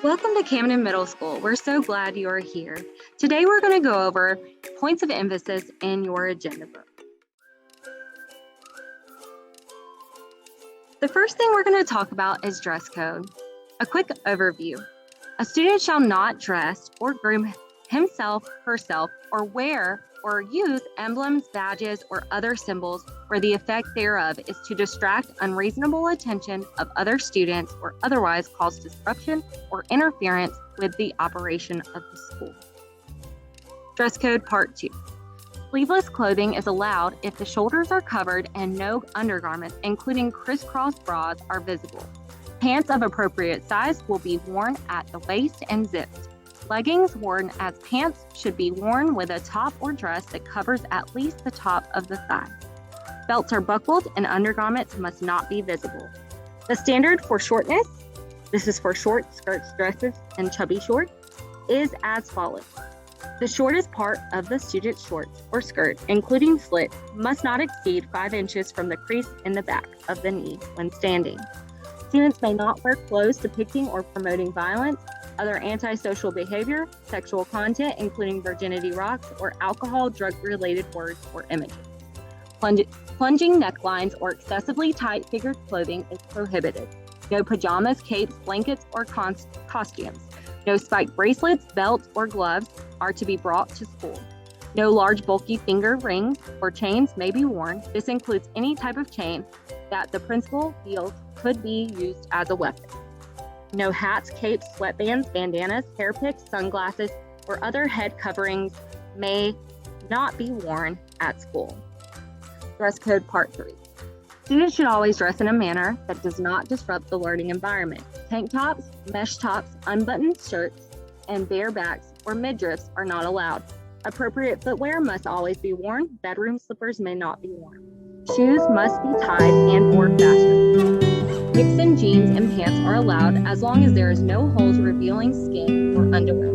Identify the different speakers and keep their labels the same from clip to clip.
Speaker 1: Welcome to Camden Middle School. We're so glad you are here. Today we're going to go over points of emphasis in your agenda book. The first thing we're going to talk about is dress code. A quick overview. A student shall not dress or groom himself, herself, or wear or use emblems, badges, or other symbols where the effect thereof is to distract unreasonable attention of other students or otherwise cause disruption or interference with the operation of the school. Dress code part 2. Sleeveless clothing is allowed if the shoulders are covered and no undergarments, including crisscross bras, are visible. Pants of appropriate size will be worn at the waist and zipped. Leggings worn as pants should be worn with a top or dress that covers at least the top of the thigh. Belts are buckled and undergarments must not be visible. The standard for shortness, this is for short skirts, dresses, and chubby shorts, is as follows. The shortest part of the student's shorts or skirt, including slit, must not exceed 5 inches from the crease in the back of the knee when standing. Students may not wear clothes depicting or promoting violence, other antisocial behavior, sexual content, including virginity rocks, or alcohol, drug-related words or images. Plunging necklines or excessively tight figured clothing is prohibited. No pajamas, capes, blankets, or costumes. No spiked bracelets, belts, or gloves are to be brought to school. No large bulky finger rings or chains may be worn. This includes any type of chain that the principal feels could be used as a weapon. No hats, capes, sweatbands, bandanas, hair picks, sunglasses, or other head coverings may not be worn at school. Dress code part 3. Students should always dress in a manner that does not disrupt the learning environment. Tank tops, mesh tops, unbuttoned shirts, and bare backs or midriffs are not allowed. Appropriate footwear must always be worn. Bedroom slippers may not be worn. Shoes must be tied and or fashioned. Mixed-in jeans and pants are allowed as long as there is no holes revealing skin or underwear.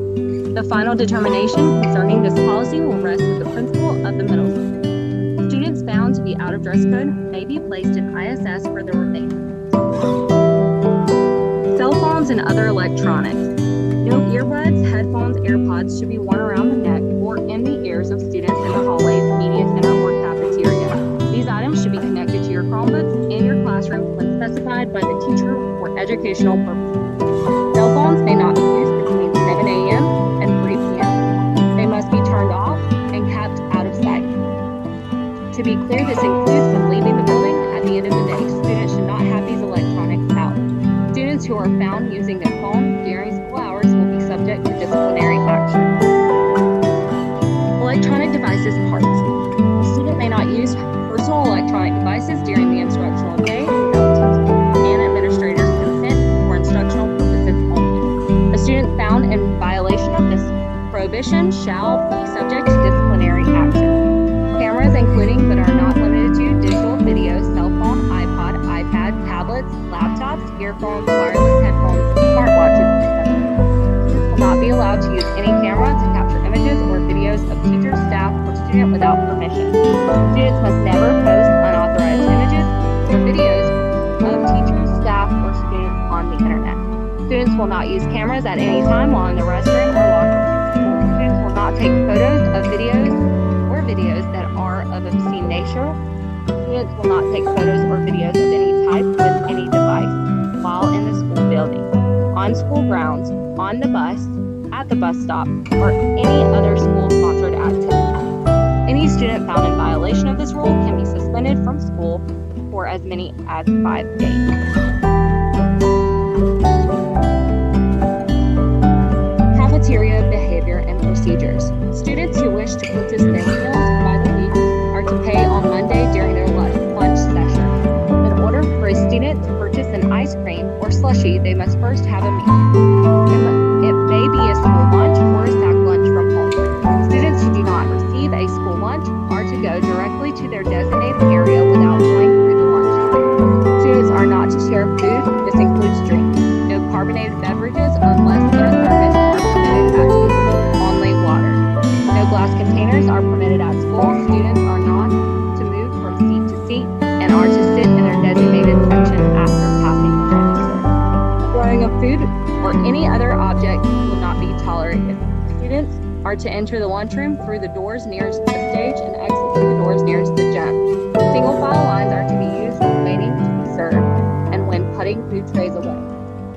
Speaker 1: The final determination concerning this policy will rest with the principal of the middle school. Students found to be out of dress code may be placed in ISS for the remainder. Cell phones and other electronics. No earbuds, headphones, AirPods should be worn around the neck or in the ears of students in the hallways, media center, or cafeteria. These items should be connected to your Chromebooks in your classroom when specified by the teacher for educational purposes. Cell phones may not be used between 7 a.m. and 3 p.m. They must be turned off and kept out of sight. To be clear, this includes when leaving the building at the end of the day. Students should not have these electronics out. Students who are found using their phone during school hours will be subject to disciplinary action. Electronic devices parts. A student may not use personal electronic devices during the instructional day without teacher and administrator's consent for instructional purposes only. A student found in violation of this prohibition shall be subject to disciplinary action. Cameras, including but are not limited to digital video, cell phone, iPod, iPad, tablets, laptops, earphones, wireless headphones, smartwatches, etc. Students will not be allowed to use any camera to capture images or videos of teachers, staff, or student without permission. Students must never post unauthorized images or videos of teachers, staff, or students on the internet. Students will not use cameras at any time while in the restroom or locker room. Students will not take photos of videos that are of obscene nature. Students will not take photos or videos of any type with any device while in the school building, on school grounds, on the bus, at the bus stop, or any other school-sponsored activity. Any student found in violation of this rule can be suspended from school for as many as 5 days. Cafeteria behavior and procedures. Students who wish to purchase their meals by the week are to pay on Monday during their lunch session. In order for a student to purchase an ice cream or slushie, they must first have a meal. It may be a school lunch or a sack lunch from home. Students who do not receive a school lunch are to go directly to their designated area without going through the lunch. Students are not to share food. This includes drinks. No carbonated beverages unless in a thermos are permitted at school. Only water. No glass containers are permitted at school. Students are not to move from seat to seat and are to sit in their designated section after passing the register. Throwing of food or any other are to enter the lunchroom through the doors nearest the stage and exit through the doors nearest the gym. Single file lines are to be used when waiting to be served and when putting food trays away.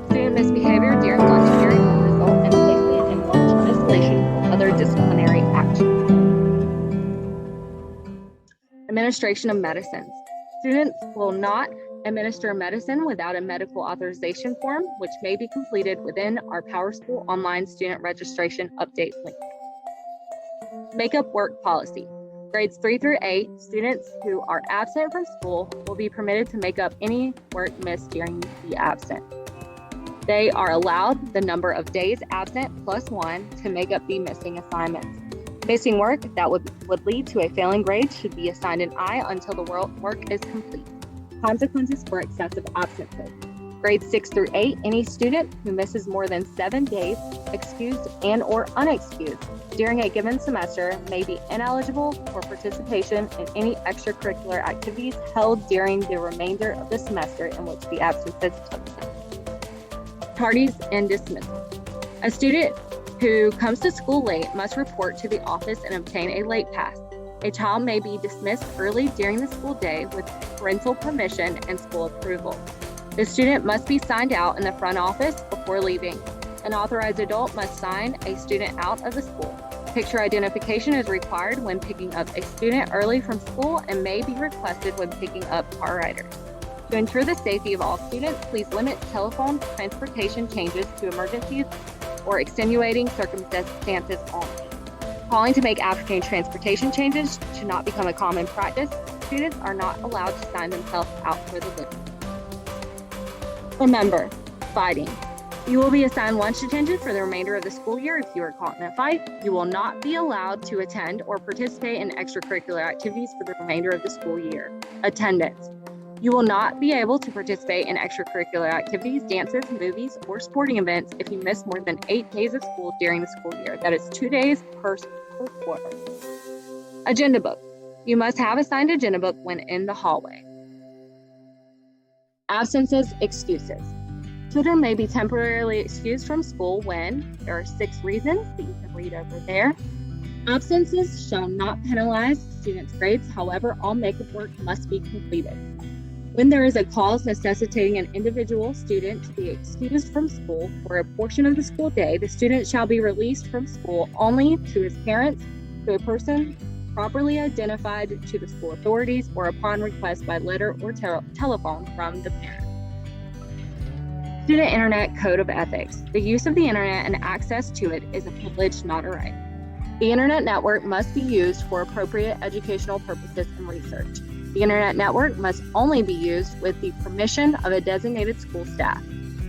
Speaker 1: Student misbehavior during lunch period will result in placement in lunch isolation or other disciplinary action. Administration of medicines. Students will not administer medicine without a medical authorization form, which may be completed within our PowerSchool online student registration update link. Makeup work policy. Grades 3 through 8, students who are absent from school will be permitted to make up any work missed during the absence. They are allowed the number of days absent plus 1 to make up the missing assignments. Missing work that would lead to a failing grade should be assigned an I until the work is complete. Consequences for excessive absences. Grades 6 through 8, any student who misses more than 7 days, excused and or unexcused, during a given semester may be ineligible for participation in any extracurricular activities held during the remainder of the semester in which the absences took place. Tardies and dismissal. A student who comes to school late must report to the office and obtain a late pass. A child may be dismissed early during the school day with parental permission and school approval. The student must be signed out in the front office before leaving. An authorized adult must sign a student out of the school. Picture identification is required when picking up a student early from school and may be requested when picking up car riders. To ensure the safety of all students, please limit telephone transportation changes to emergencies or extenuating circumstances only. Calling to make afternoon transportation changes should not become a common practice. Students are not allowed to sign themselves out for the living. Remember, fighting. You will be assigned lunch detention for the remainder of the school year if you are caught in a fight. You will not be allowed to attend or participate in extracurricular activities for the remainder of the school year. Attendance. You will not be able to participate in extracurricular activities, dances, movies, or sporting events if you miss more than 8 days of school during the school year. That is 2 days per quarter. Agenda book. You must have a signed agenda book when in the hallway. Absences, excuses. Children may be temporarily excused from school when there are 6 reasons that you can read over there. Absences shall not penalize students' grades. However, all makeup work must be completed. When there is a cause necessitating an individual student to be excused from school for a portion of the school day, the student shall be released from school only to his parents, to a person properly identified to the school authorities, or upon request by letter or telephone from the parent. Student Internet Code of Ethics. The use of the internet and access to it is a privilege, not a right. The internet network must be used for appropriate educational purposes and research. The internet network must only be used with the permission of a designated school staff.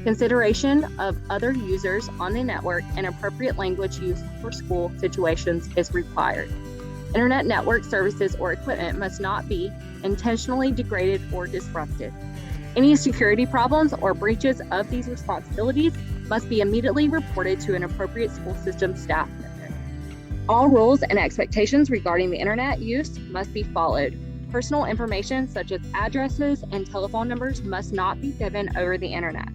Speaker 1: Consideration of other users on the network and appropriate language used for school situations is required. Internet network services or equipment must not be intentionally degraded or disrupted. Any security problems or breaches of these responsibilities must be immediately reported to an appropriate school system staff member. All rules and expectations regarding the internet use must be followed. Personal information such as addresses and telephone numbers must not be given over the internet.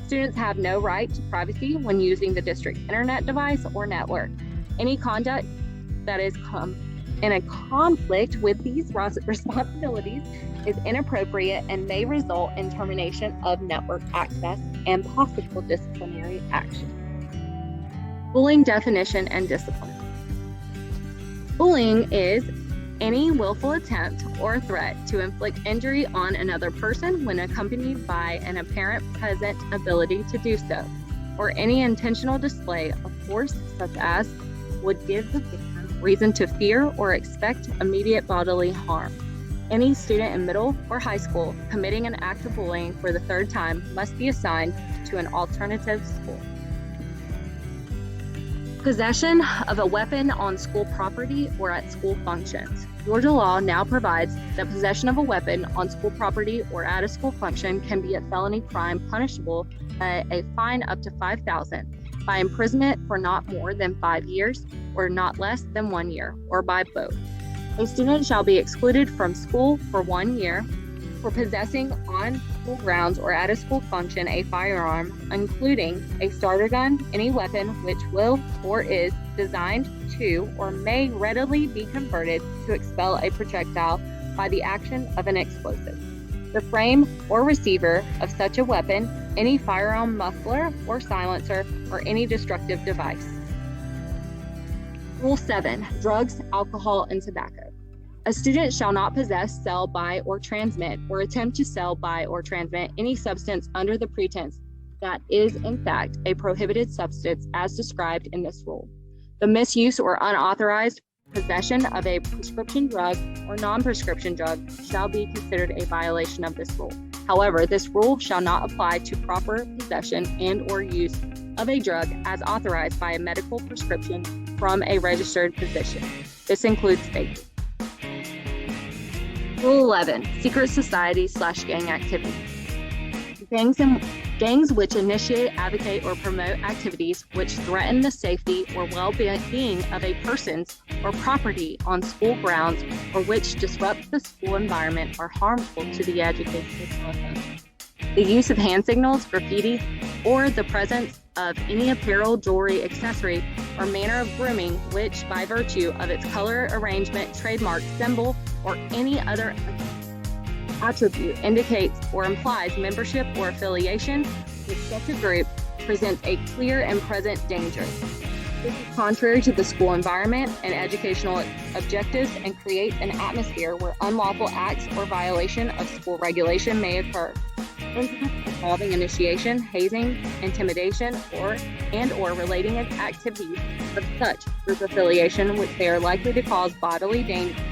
Speaker 1: Students have no right to privacy when using the district's internet device or network. Any conduct that is in a conflict with these responsibilities is inappropriate and may result in termination of network access and possible disciplinary action. Bullying definition and discipline. Bullying is any willful attempt or threat to inflict injury on another person when accompanied by an apparent present ability to do so, or any intentional display of force such as would give the victim reason to fear or expect immediate bodily harm. Any student in middle or high school committing an act of bullying for the 3rd time must be assigned to an alternative school. Possession of a weapon on school property or at school functions. Georgia law now provides that possession of a weapon on school property or at a school function can be a felony crime punishable by a fine up to $5,000, by imprisonment for not more than 5 years or not less than 1 year, or by both. A student shall be excluded from school for 1 year For possessing on school grounds or at a school function a firearm, including a starter gun, any weapon which will or is designed to or may readily be converted to expel a projectile by the action of an explosive. The frame or receiver of such a weapon, any firearm muffler or silencer, or any destructive device. Rule 7. Drugs, alcohol, and tobacco. A student shall not possess, sell, buy, or transmit, or attempt to sell, buy, or transmit any substance under the pretense that is, in fact, a prohibited substance as described in this rule. The misuse or unauthorized possession of a prescription drug or non-prescription drug shall be considered a violation of this rule. However, this rule shall not apply to proper possession and or use of a drug as authorized by a medical prescription from a registered physician. This includes vaping. Rule 11. Secret society/gang activity. Gangs which initiate, advocate, or promote activities which threaten the safety or well-being of a person's or property on school grounds or which disrupt the school environment are harmful to the educational process. The use of hand signals, graffiti, or the presence of any apparel, jewelry, accessory, or manner of grooming which, by virtue of its color, arrangement, trademark, symbol, or any other attribute indicates or implies membership or affiliation with such a group presents a clear and present danger. This is contrary to the school environment and educational objectives and creates an atmosphere where unlawful acts or violation of school regulation may occur. Incidents involving initiation, hazing, intimidation, or relating activities of such group affiliation which they are likely to cause bodily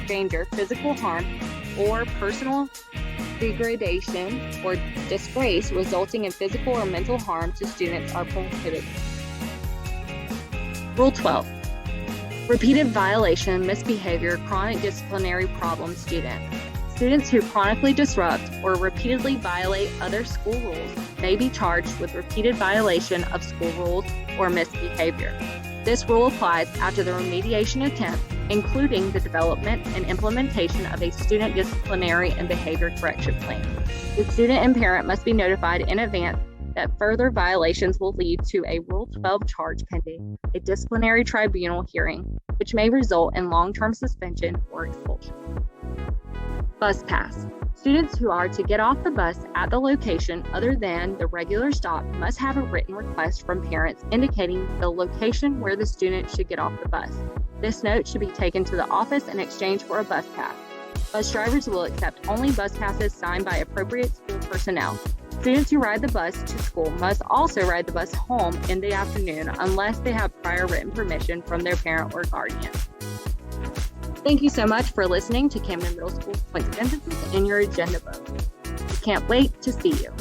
Speaker 1: danger, physical harm, or personal degradation or disgrace resulting in physical or mental harm to students are prohibited. Rule 12. Repeated violation, misbehavior, chronic disciplinary problem student. Students who chronically disrupt or repeatedly violate other school rules may be charged with repeated violation of school rules or misbehavior. This rule applies after the remediation attempt, including the development and implementation of a student disciplinary and behavior correction plan. The student and parent must be notified in advance that further violations will lead to a Rule 12 charge pending a disciplinary tribunal hearing, which may result in long-term suspension or expulsion. Bus pass. Students who are to get off the bus at the location other than the regular stop must have a written request from parents indicating the location where the student should get off the bus. This note should be taken to the office in exchange for a bus pass. Bus drivers will accept only bus passes signed by appropriate school personnel. Students who ride the bus to school must also ride the bus home in the afternoon unless they have prior written permission from their parent or guardian. Thank you so much for listening to Camden Middle School's Points of Emphasis in your agenda book. We can't wait to see you.